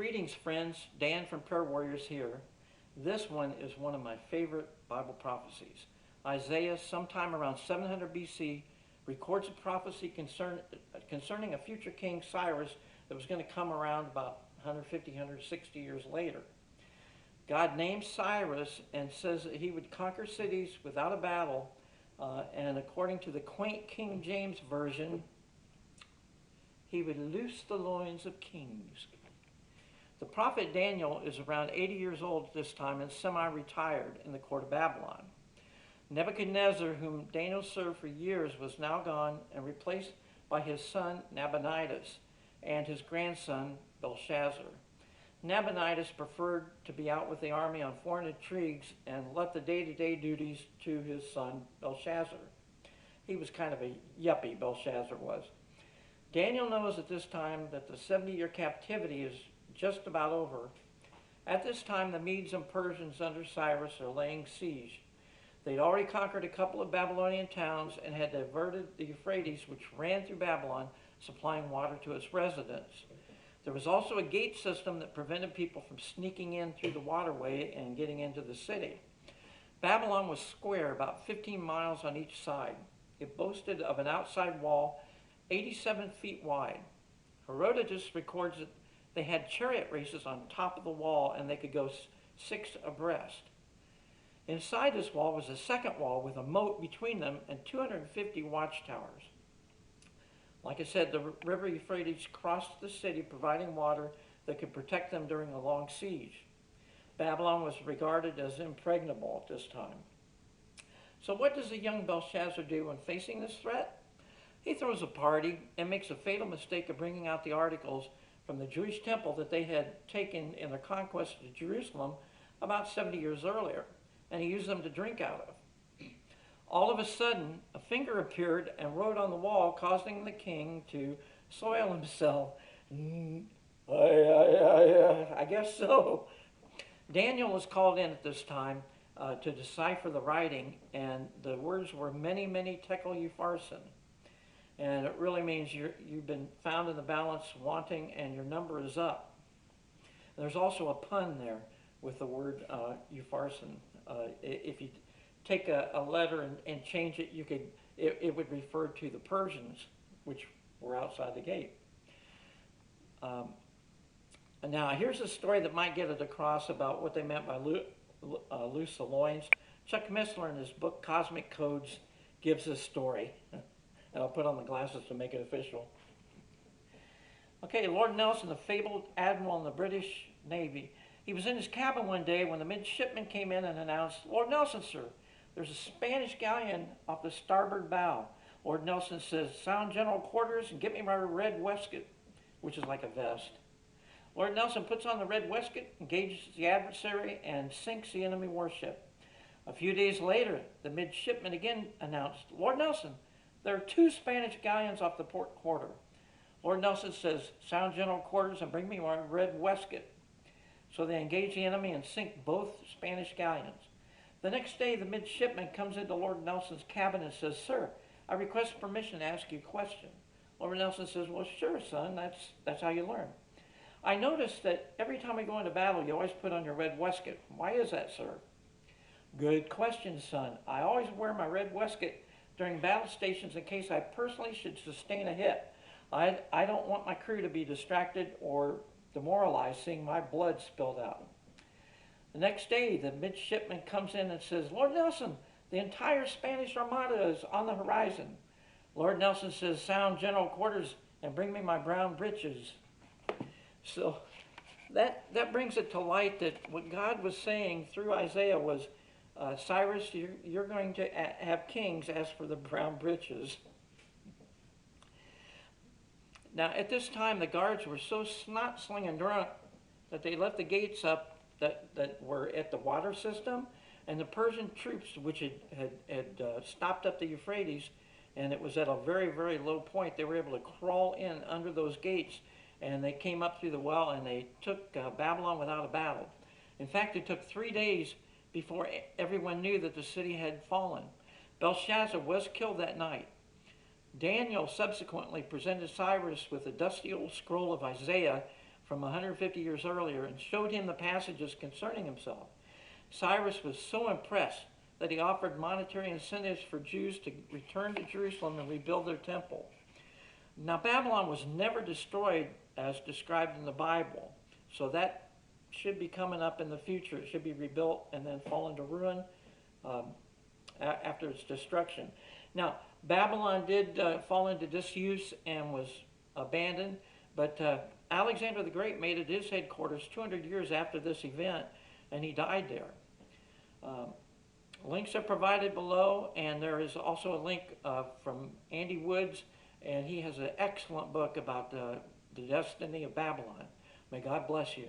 Greetings, friends. Dan from Prayer Warriors here. This one is one of my favorite Bible prophecies. Isaiah, sometime around 700 BC, records a prophecy concerning a future king, Cyrus, that was going to come around about 150, 160 years later. God names Cyrus and says that he would conquer cities without a battle, and according to the quaint King James Version, he would loose the loins of kings. The prophet Daniel is around 80 years old at this time and semi-retired in the court of Babylon. Nebuchadnezzar, whom Daniel served for years, was now gone and replaced by his son Nabonidus and his grandson Belshazzar. Nabonidus preferred to be out with the army on foreign intrigues and left the day-to-day duties to his son Belshazzar. He was kind of a yuppie, Belshazzar was. Daniel knows at this time that the 70-year captivity is just about over. At this time, the Medes and Persians under Cyrus are laying siege. They'd already conquered a couple of Babylonian towns and had diverted the Euphrates, which ran through Babylon, supplying water to its residents. There was also a gate system that prevented people from sneaking in through the waterway and getting into the city. Babylon was square, about 15 miles on each side. It boasted of an outside wall 87 feet wide. Herodotus records that they had chariot races on top of the wall, and they could go 6 abreast. Inside this wall was a second wall with a moat between them and 250 watchtowers. Like I said, the river Euphrates crossed the city, providing water that could protect them during a long siege. Babylon was regarded as impregnable at this time. So what does the young Belshazzar do when facing this threat? He throws a party and makes a fatal mistake of bringing out the articles from the Jewish temple that they had taken in their conquest of Jerusalem about 70 years earlier, and he used them to drink out of. All of a sudden, a finger appeared and wrote on the wall, causing the king to soil himself. I guess so. Daniel was called in at this time to decipher the writing, and the words were many, many tekel upharsin. And it really means you've been found in the balance wanting, and your number is up. There's also a pun there with the word upharsin. If you take a letter and change it, it would refer to the Persians, which were outside the gate. Now, here's a story that might get it across about what they meant by loose the loins. Chuck Missler, in his book Cosmic Codes, gives this story. And I'll put on the glasses to make it official. Okay, Lord Nelson, the fabled admiral in the British Navy. He was in his cabin one day when the midshipman came in and announced, "Lord Nelson, sir, there's a Spanish galleon off the starboard bow." Lord Nelson says, "Sound general quarters and get me my red waistcoat," which is like a vest. Lord Nelson puts on the red waistcoat, engages the adversary, and sinks the enemy warship. A few days later, the midshipman again announced, "Lord Nelson, there are 2 Spanish galleons off the port quarter." Lord Nelson says, "Sound general quarters and bring me my red waistcoat." So they engage the enemy and sink both Spanish galleons. The next day, the midshipman comes into Lord Nelson's cabin and says, "Sir, I request permission to ask you a question." Lord Nelson says, "Well, sure, son, that's how you learn. I noticed that every time we go into battle, you always put on your red waistcoat. Why is that, sir?" "Good question, son. I always wear my red waistcoat during battle stations in case I personally should sustain a hit. I don't want my crew to be distracted or demoralized seeing my blood spilled out." The next day, the midshipman comes in and says, "Lord Nelson, the entire Spanish Armada is on the horizon." Lord Nelson says, "Sound general quarters and bring me my brown breeches." So that brings it to light that what God was saying through Isaiah was, Cyrus, you're going to have kings ask for the brown breeches. Now, at this time, the guards were so snot-slinging drunk that they left the gates up that were at the water system, and the Persian troops, which had stopped up the Euphrates, and it was at a very, very low point, they were able to crawl in under those gates, and they came up through the well, and they took Babylon without a battle. In fact, it took 3 days before everyone knew that the city had fallen. Belshazzar was killed that night. Daniel subsequently presented Cyrus with a dusty old scroll of Isaiah from 150 years earlier and showed him the passages concerning himself. Cyrus was so impressed that he offered monetary incentives for Jews to return to Jerusalem and rebuild their temple. Now, Babylon was never destroyed as described in the Bible, so that should be coming up in the future. It should be rebuilt and then fall into ruin after its destruction. Now, Babylon did fall into disuse and was abandoned, but Alexander the Great made it his headquarters 200 years after this event, and he died there. Links are provided below, and there is also a link from Andy Woods, and he has an excellent book about the destiny of Babylon. May God bless you.